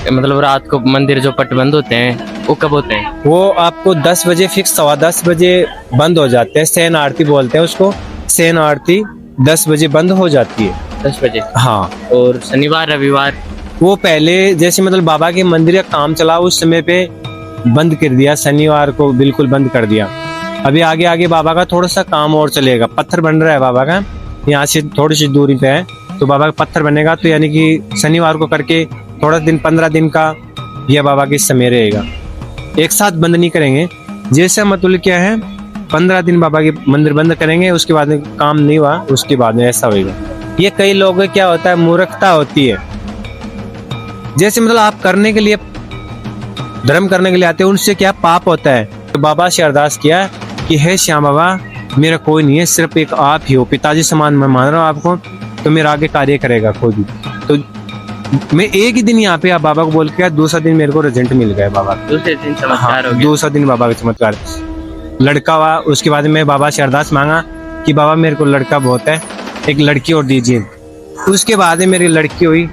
मतलब रात को मंदिर जो पट बंद होते हैं वो कब होते हैं? वो आपको 10 बजे फिक्स, 10:15 बजे बंद हो जाते हैं। सेन आरती बोलते हैं उसको। सेन आरती 10 बजे बंद हो जाती है। 10 बजे। हाँ। और शनिवार रविवार? वो पहले जैसे मतलब बाबा के मंदिर का काम चला उस समय पे बंद कर दिया, शनिवार को बिल्कुल बंद कर दिया। अभी आगे आगे बाबा का थोड़ा सा काम और चलेगा। पत्थर बन रहा है बाबा का, यहाँ से थोड़ी सी दूरी पे है, तो बाबा का पत्थर बनेगा। तो यानी कि शनिवार को करके थोड़ा दिन, 15 दिन का यह बाबा के समय रहेगा। एक साथ बंद नहीं करेंगे। जैसे मतलब क्या है, 15 दिन बाबा के मंदिर बंद करेंगे, उसके बाद में काम नहीं हुआ, उसके बाद में ऐसा होगा। ये कई लोगों क्या होता है, मूर्खता होती है। जैसे मतलब आप करने के लिए, धर्म करने के लिए आते हैं, उनसे क्या पाप होता है। तो बाबा से अरदास किया कि हे श्याम बाबा, मेरा कोई नहीं है, सिर्फ एक आप ही हो, पिताजी समान मैं मान रहा हूँ आपको, तो मेरा आगे कार्य करेगा कोई भी। तो मैं एक ही दिन यहाँ पे आप बाबा को बोल के, दूसरा दिन मेरे को रिजल्ट मिल गया बाबा। दूसरे दिन चमत्कार हो गया। दूसरा दिन बाबा का चमत्कार, लड़का हुआ। उसके बाद मैं बाबा से अरदास मांगा कि बाबा मेरे को लड़का बहुत है, एक लड़की और दीजिए। उसके बाद में मेरी लड़की हुई,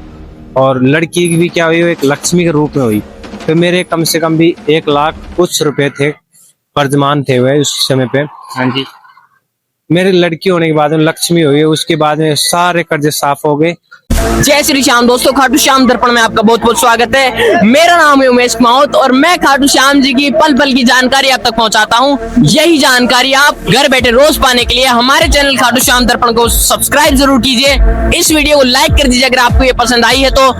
और लड़की भी क्या हुई, एक लक्ष्मी के रूप में हुई। तो मेरे कम से कम भी 1 लाख कुछ रुपए थे, कर्जमान थे हुए उस समय पे। हाँ जी। मेरी लड़की होने के बाद में लक्ष्मी हुई, उसके बाद में सारे कर्जे साफ हो गए। जय श्री श्याम दोस्तों, खाटू श्याम दर्पण में आपका बहुत बहुत स्वागत है। मेरा नाम है उमेश माउत और मैं खाटू श्याम जी की पल पल की जानकारी आप तक पहुंचाता हूं। यही जानकारी आप घर बैठे रोज पाने के लिए हमारे चैनल खाटू श्याम दर्पण को सब्सक्राइब जरूर कीजिए। इस वीडियो को लाइक कर दीजिए अगर आपको ये पसंद आई है तो।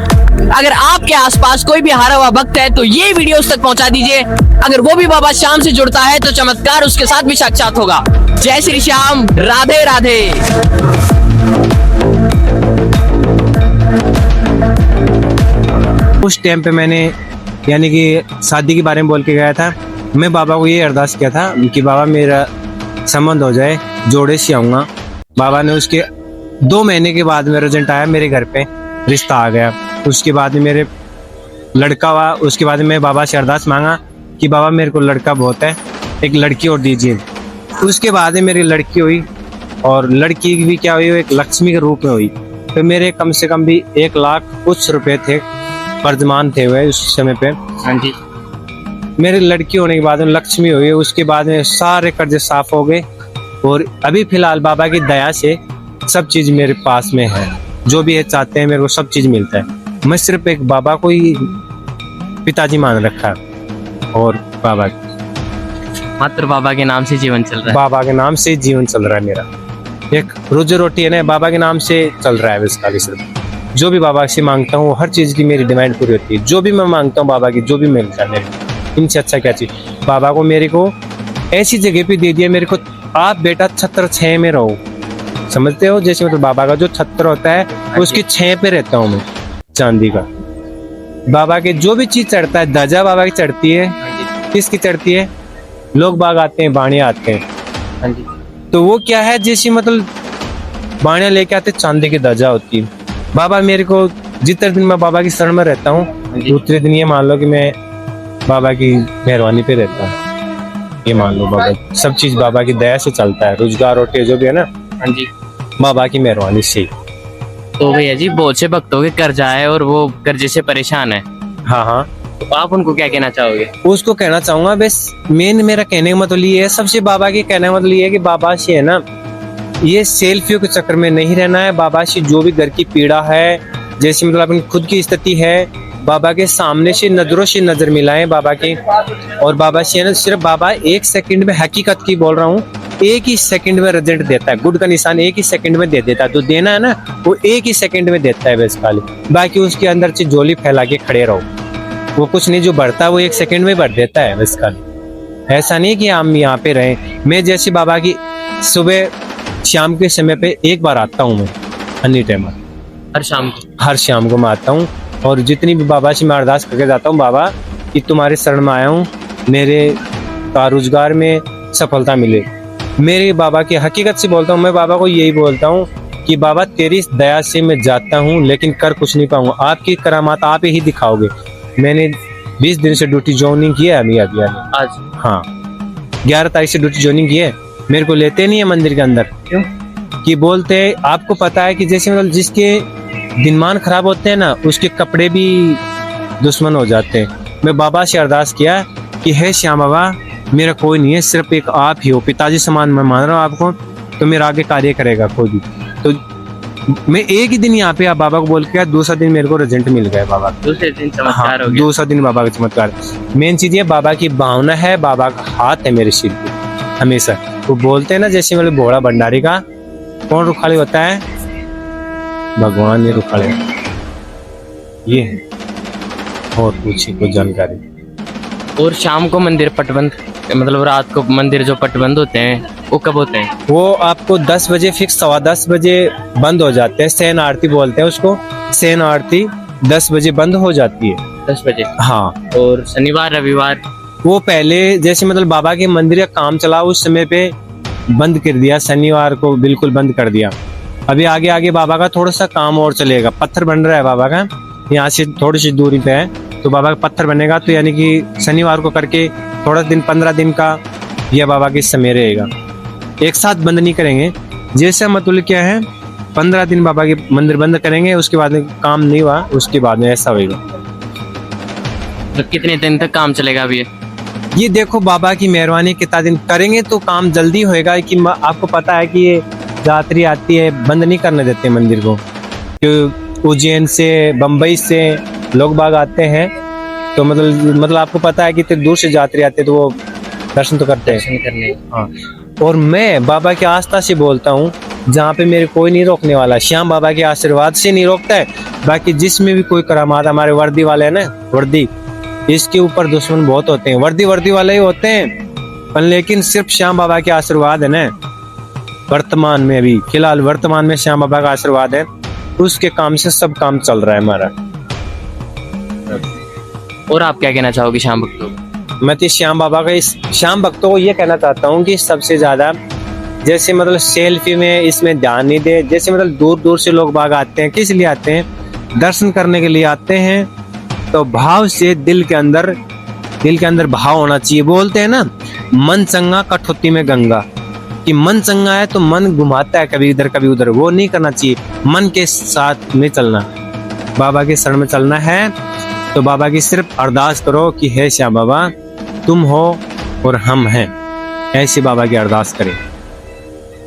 अगर आपके आसपास कोई भी हारा हुआ भक्त है तो ये वीडियो उस तक पहुंचा दीजिए। अगर वो भी बाबा श्याम से जुड़ता है तो चमत्कार उसके साथ भी साक्षात होगा। जय श्री श्याम, राधे राधे। उस टाइम पे मैंने यानी कि शादी के बारे में बोल के गया था। मैं बाबा को ये अरदास किया था कि बाबा मेरा संबंध हो जाए, जोड़े से आऊँगा। बाबा ने उसके 2 महीने के बाद में रिजल्ट आया, मेरे घर पे रिश्ता आ गया। उसके बाद में मेरे लड़का हुआ। उसके बाद में बाबा से अरदास मांगा कि बाबा मेरे को लड़का बहुत है, एक लड़की और दीजिए। उसके बाद में मेरी लड़की हुई, और लड़की भी क्या हुई, एक लक्ष्मी के रूप में हुई। तो मेरे कम से कम भी 1 लाख कुछ रुपए थे, कर्जमान थे हुए उस समय पे। हाँ जी। मेरी लड़की होने के बाद में लक्ष्मी हुई, उसके बाद में सारे कर्जे साफ हो गए। और अभी फिलहाल बाबा की दया से सब चीज मेरे पास में है। जो भी है चाहते हैं मेरे को सब चीज मिलता है। मैं सिर्फ एक बाबा को ही पिताजी मान रखा है, और बाबा मात्र बाबा के नाम से जीवन चल रहा है। बाबा के नाम से जीवन चल रहा है मेरा। एक रोजी रोटी है ना, बाबा के नाम से चल रहा है बस खाली सिर्फ। जो भी बाबा से मांगता हूँ हर चीज की मेरी डिमांड पूरी होती है। जो भी मैं मांगता हूँ बाबा की, जो भी मिलता है मेरे को, इनसे अच्छा क्या चीज। बाबा को मेरे को ऐसी जगह पे दे दिया मेरे को, आप बेटा छत्र 6 में रहो। समझते हो, जैसे मतलब बाबा का जो छत्र होता है उसकी 6 पे रहता हूँ मैं, चांदी का। बाबा के जो भी चीज चढ़ता है, ध्वजा बाबा की चढ़ती है। किसकी चढ़ती है? लोग बाग आते हैं, बाणिया आते हैं। हाँ जी। तो वो क्या है, जैसी मतलब बाणिया लेके आते, चांदी की ध्वजा होती है। बाबा मेरे को जितने दिन मैं बाबा की शरण में रहता हूँ, उतने दिन ये मान लो कि मैं बाबा की मेहरबानी पे रहता हूँ। ये मान लो बाबा, सब चीज बाबा की दया से चलता है। रोजगार रोटी जो भी है ना, हाँ जी, बाबा की मेहरबानी से। तो भैया जी बहुत से भक्तों के कर्जा है और वो कर्जे से परेशान है। हाँ हाँ। तो आप उनको क्या कहना चाहोगे? उसको कहना चाहूंगा, बस मेन मेरा कहने का मतलब ये है, सबसे बाबा के कहने का मतलब ये है कि बाबा से है ना, ये सेल्फियों के चक्कर में नहीं रहना है। बाबा से जो भी घर की पीड़ा है, जैसे मतलब अपनी खुद की स्थिति है, बाबा के सामने से नजरों से नजर मिलाएं बाबा के। और बाबा से ना सिर्फ बाबा 1 सेकंड में, हकीकत की बोल रहा हूँ, 1 ही सेकंड में रिजल्ट देता है। गुड का निशान 1 ही सेकंड में दे देता है। तो देना है ना, वो 1 ही सेकंड में देता है बस खाली। बाकी उसके अंदर से झोली फैला के खड़े रहो, वो कुछ नहीं, जो बढ़ता है वो 1 सेकंड में भर देता है बस खाली। ऐसा नहीं कि हम यहाँ पे रहे। मैं जैसे बाबा की सुबह शाम के समय पे एक बार आता हूँ मैं, अन्य टाइम हर शाम को? हर शाम को मैं आता हूँ। और जितनी भी बाबा से मैं अरदास करके जाता हूँ, बाबा कि तुम्हारे शरण में आया हूँ, मेरे रोजगार में सफलता मिले। मेरे बाबा की हकीकत से बोलता हूँ, मैं बाबा को यही बोलता हूँ कि बाबा तेरी दया से मैं जाता हूँ, लेकिन कर कुछ नहीं पाऊंगा। आपकी करामात आप ही दिखाओगे। मैंने 20 दिन से ड्यूटी ज्वाइनिंग की है अभी आज। हाँ, 11 तारीख से ड्यूटी ज्वाइनिंग की है। मेरे को लेते नहीं है मंदिर के अंदर। क्यों? कि बोलते हैं, आपको पता है कि जैसे मतलब जिसके दिनमान खराब होते हैं ना, उसके कपड़े भी दुश्मन हो जाते हैं। मैं बाबा से अरदास किया कि हे श्याम बाबा, मेरा कोई नहीं है, सिर्फ एक आप ही हो, पिताजी समान मैं मान रहा हूँ आपको, तो मेरा आगे कार्य करेगा खुद ही। तो मैं एक ही दिन यहाँ पे आप बाबा को बोल के गया, दूसरा दिन मेरे को रिजल्ट मिल गया बाबा का। दूसरे दिन हाँ, चमत्कार हो गया। दूसरा दिन बाबा का चमत्कार। मेन चीज ये बाबा की भावना है, बाबा का हाथ है मेरे सिर पे हमेशा। वो बोलते हैं ना, जैसे मतलब भोला भंडारी का कौन रुखाली होता है, भगवान ने रुखाले। ये है, और पूछिए कुछ जानकारी। और शाम को मंदिर पटबंद, मतलब रात को मंदिर जो पटबंद होते हैं वो कब होते हैं? वो आपको 10 बजे फिक्स, 10:15 बजे बंद हो जाते हैं। शयन आरती बोलते हैं उसको, शयन आरती 10 बजे बंद हो जाती है। 10 बजे। हाँ, और शनिवार रविवार? वो पहले जैसे मतलब बाबा के मंदिर का काम चला उस समय पे बंद कर दिया, शनिवार को बिल्कुल बंद कर दिया। अभी आगे आगे बाबा का थोड़ा सा काम और चलेगा, पत्थर बन रहा है बाबा का, यहाँ से थोड़ी सी दूरी पे है, तो बाबा का पत्थर बनेगा। तो यानी कि शनिवार को करके थोड़ा दिन 15 दिन का यह बाबा के समय रहेगा, एक साथ बंद नहीं करेंगे। जैसे मतलब क्या है, 15 दिन बाबा के मंदिर बंद करेंगे, उसके बाद में काम नहीं हुआ, उसके बाद में ऐसा होगा। तो कितने दिन तक काम चलेगा अभी ये देखो बाबा की मेहरबानी, कितना दिन करेंगे तो काम जल्दी होएगा। कि आपको पता है कि ये यात्री आती है, बंद नहीं करने देते मंदिर को, क्योंकि उज्जैन से बम्बई से लोग बाग आते हैं, तो मतलब आपको पता है कि इतने दूर से यात्री आते हैं, तो वो दर्शन तो करते हैं। दर्शन करने? हाँ, और मैं बाबा की आस्था से बोलता हूँ, जहाँ पे मेरे कोई नहीं रोकने वाला, श्याम बाबा के आशीर्वाद से नहीं रोकता है। बाकी जिसमें भी कोई करामात, हमारे वर्दी वाले हैं ना, वर्दी, इसके ऊपर दुश्मन बहुत होते हैं, वर्दी वाले ही होते हैं, पर लेकिन सिर्फ श्याम बाबा के आशीर्वाद है ना, वर्तमान में अभी फिलहाल वर्तमान में श्याम बाबा का आशीर्वाद है, उसके काम से सब काम चल रहा है हमारा। और आप क्या कहना चाहोगे श्याम भक्तों? मैं तो श्याम बाबा का, इस श्याम भक्तों को ये कहना चाहता हूँ कि सबसे ज्यादा जैसे मतलब सेल्फी में इसमें ध्यान नहीं दे। जैसे मतलब दूर दूर से लोग बाग आते हैं, किस लिए आते हैं? दर्शन करने के लिए आते हैं। तो भाव से दिल के अंदर भाव होना चाहिए। बोलते हैं ना, मन चंगा कठौती में गंगा, कि मन चंगा है तो मन घुमाता है कभी इधर कभी उधर, वो नहीं करना चाहिए। मन के साथ में चलना, बाबा के शरण में चलना है। तो बाबा की सिर्फ अरदास करो कि हे श्याम बाबा, तुम हो और हम हैं, ऐसे बाबा की अरदास करें।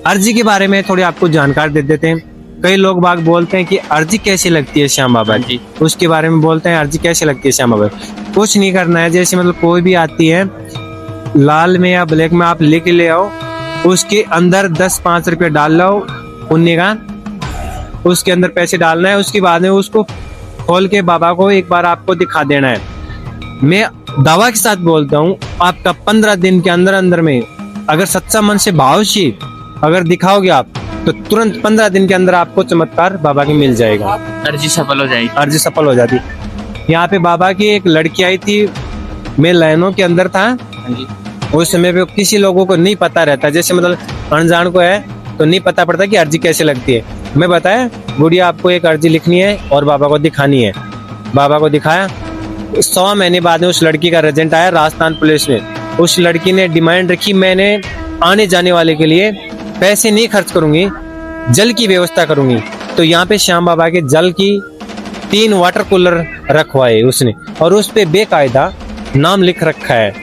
अर्जी के बारे में थोड़ी आपको जानकारी दे देते हैं। कई लोग बाग बोलते हैं कि अर्जी कैसी लगती है श्याम बाबा की, उसके बारे में बोलते हैं अर्जी कैसी लगती है श्याम बाबा। कुछ नहीं करना है, जैसे मतलब कोई भी आती है, लाल में या ब्लैक में आप लिख ले आओ, उसके अंदर 10-5 रुपये डाल लो पुण्य का, उसके अंदर पैसे डालना है। उसके बाद में उसको खोल के बाबा को एक बार आपको दिखा देना है। मैं दावा के साथ बोलता हूँ, आपका 15 दिन के अंदर में अगर सच्चा मन से भाव से अगर दिखाओगे आप, तो तुरंत 15 दिन के अंदर आपको चमत्कार बाबा की मिल जाएगा, अर्जी सफल हो जाएगी। अर्जी सफल हो जाती। यहाँ पे बाबा की एक लड़की आई थी, मैं लाइनों के अंदर था, उस समय पे किसी लोगों को नहीं पता रहता, जैसे मतलब अनजान को है तो नहीं पता पड़ता कि अर्जी कैसे लगती है। मैं बताया, गुड़िया आपको एक अर्जी लिखनी है और बाबा को दिखानी है। बाबा को दिखाया, 100 महीने बाद में उस लड़की का रिजल्ट आया राजस्थान पुलिस में। उस लड़की ने डिमांड रखी, मैंने आने जाने वाले के लिए पैसे नहीं खर्च करूंगी, जल की व्यवस्था करूंगी। तो यहाँ पे श्याम बाबा के जल की 3 वाटर कूलर रखवाए उसने, और उस पे बेकायदा नाम लिख रखा है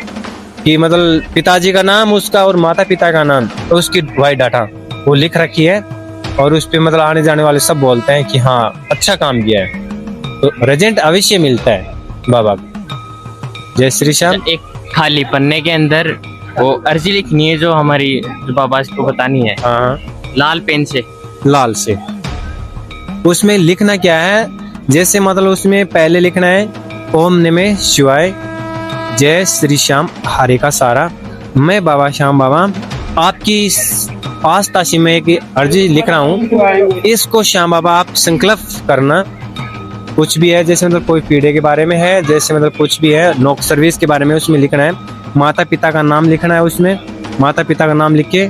कि मतलब पिताजी का नाम उसका और माता पिता का नाम, तो उसकी वाई डाटा वो लिख रखी है। और उस पे मतलब आने जाने वाले सब बोलते हैं कि हाँ अच्छा काम किया है, तो रिजल्ट अवश्य मिलता है बाबा को। जय श्री श्याम। एक खाली पन्ने के अंदर वो अर्जी लिखनी है जो हमारी, जो बाबा को बतानी है, हाँ, लाल पेन से, लाल से। उसमें लिखना क्या है, जैसे मतलब उसमें पहले लिखना है ओम नमः शिवाय, जय श्री श्याम, हरे का सारा। मैं बाबा श्याम बाबा आपकी आस्था से मैं एक अर्जी लिख रहा हूँ, इसको श्याम बाबा आप संकल्प करना। कुछ भी है, जैसे मतलब कोई पीढ़े के बारे में है, जैसे मतलब कुछ भी है, नौक सर्विस के बारे में उसमें लिखना है, माता पिता का नाम लिखना है, उसमें माता पिता का नाम लिख के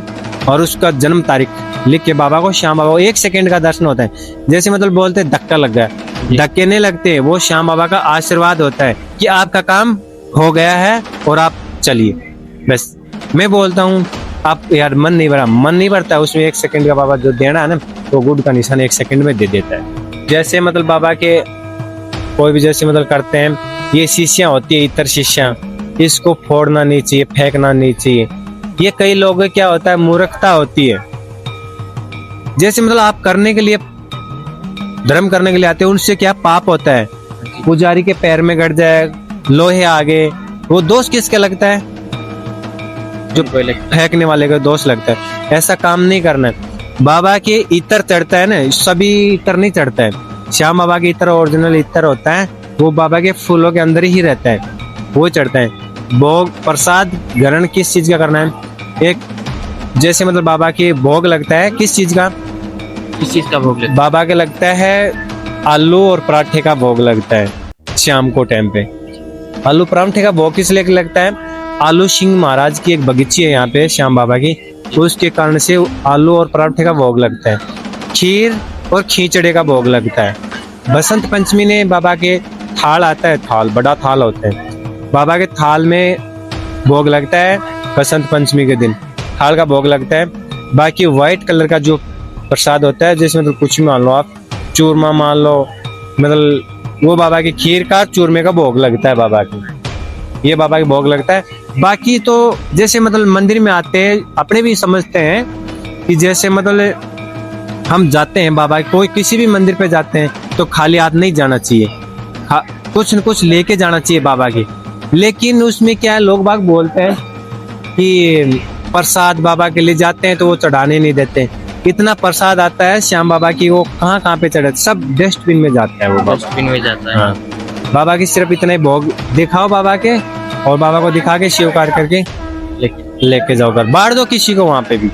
और उसका जन्म तारीख लिख के बाबा को, श्याम बाबा को 1 सेकंड का दर्शन होता है। जैसे मतलब बोलते हैं धक्का लग गया, धक्के नहीं लगते, वो श्याम बाबा का आशीर्वाद होता है कि आपका काम हो गया है और आप चलिए। बस मैं बोलता हूँ, आप यार मन नहीं भरता, उसमें 1 सेकंड का बाबा जो देना है ना, वो गुड का निशान 1 सेकंड में दे देता है। जैसे मतलब बाबा के कोई भी जैसे मतलब करते हैं, ये शीशियां होती है, इतर शीशियां, इसको फोड़ना नहीं चाहिए, फेंकना नहीं चाहिए। ये कई लोगों को क्या होता है, मूर्खता होती है। जैसे मतलब आप करने के लिए, धर्म करने के लिए आते हैं, उनसे क्या पाप होता है, पुजारी के पैर में गड़ जाए, लोहे आगे, वो दोष किसका लगता है, जो फेंकने वाले का दोष लगता है। ऐसा काम नहीं करना है। बाबा के इतर चढ़ता है ना, सभी इतर नहीं चढ़ता है। श्याम बाबा के इतर ओरिजिनल इतर होता है, वो बाबा के फूलों के अंदर ही रहता है, वो चढ़ता है। भोग प्रसाद ग्रहण किस चीज का करना है, एक जैसे मतलब बाबा के भोग लगता है, किस चीज का, किस चीज का भोग लगता बाबा के लगता है आलू और पराठे का भोग लगता है शाम को टाइम पे। आलू पराठे का भोग किस लिए लगता है, आलू सिंह महाराज की एक बगीची है यहाँ पे श्याम बाबा की, उसके कारण से आलू और पराठे का भोग लगता है। खीर और खींचड़े का भोग लगता है। बसंत पंचमी ने बाबा के थाल आता है, थाल बड़ा थाल होता है, बाबा के थाल में भोग लगता है बसंत पंचमी के दिन, थाल का भोग लगता है। बाकी व्हाइट कलर का जो प्रसाद होता है, जैसे मतलब कुछ मान लो आप, चूरमा मान लो, मतलब वो बाबा की खीर का चूरमे का भोग लगता है बाबा की, ये बाबा के भोग लगता है। बाकी तो जैसे मतलब मंदिर में आते हैं, अपने भी समझते हैं कि जैसे मतलब हम जाते हैं बाबा, कोई किसी भी मंदिर पे जाते हैं तो खाली हाथ नहीं जाना चाहिए, कुछ न कुछ लेके जाना चाहिए बाबा की। लेकिन उसमें क्या है, लोग बाग बोलते हैं कि प्रसाद बाबा के लिए जाते हैं तो वो चढ़ाने नहीं देते। इतना प्रसाद आता है श्याम बाबा की, वो कहाँ कहाँ पे चढ़े, सब डस्टबिन में जाता है, वो डस्टबिन में जाता है। हाँ। बाबा की सिर्फ इतने भोग दिखाओ बाबा के, और बाबा को दिखा के स्वीकार करके लेके जाओ घर, बांट दो किसी को, वहां पे भी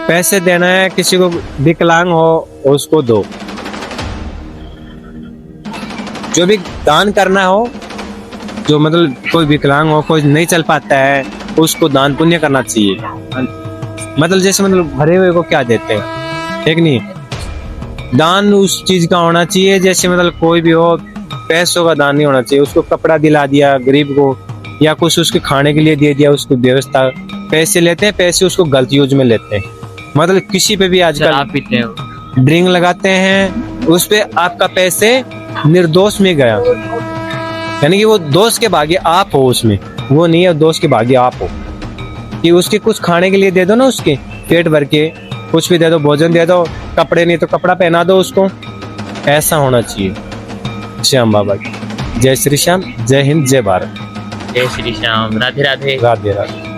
पैसे देना है, किसी को विकलांग हो उसको दो, जो भी दान करना हो, जो मतलब कोई विकलांग हो, कोई नहीं चल पाता है, उसको दान पुण्य करना चाहिए। मतलब जैसे मतलब भरे हुए को क्या देते हैं, ठीक नहीं, दान उस चीज का होना चाहिए, जैसे मतलब कोई भी हो, पैसों का दान नहीं होना चाहिए। उसको कपड़ा दिला दिया गरीब को, या कुछ उसके खाने के लिए दे दिया, उसको व्यवस्था, पैसे लेते हैं, पैसे उसको गलत यूज में लेते हैं। मतलब किसी पे भी आजकल आप पीते हो, ड्रिंक लगाते हैं, उस पे आपका पैसे निर्दोष में गया, यानी कि वो दोष के भागी आप हो, उसमें वो नहीं है, दोष के भागी आप हो। कि उसके कुछ खाने के लिए दे दो ना, उसके पेट भर के कुछ भी दे दो, भोजन दे दो, कपड़े नहीं तो कपड़ा पहना दो उसको, ऐसा होना चाहिए। श्याम बाबा की जय श्री श्याम, जय हिंद, जय भारत, जय श्री श्याम, राधे राधे। राधे राधे।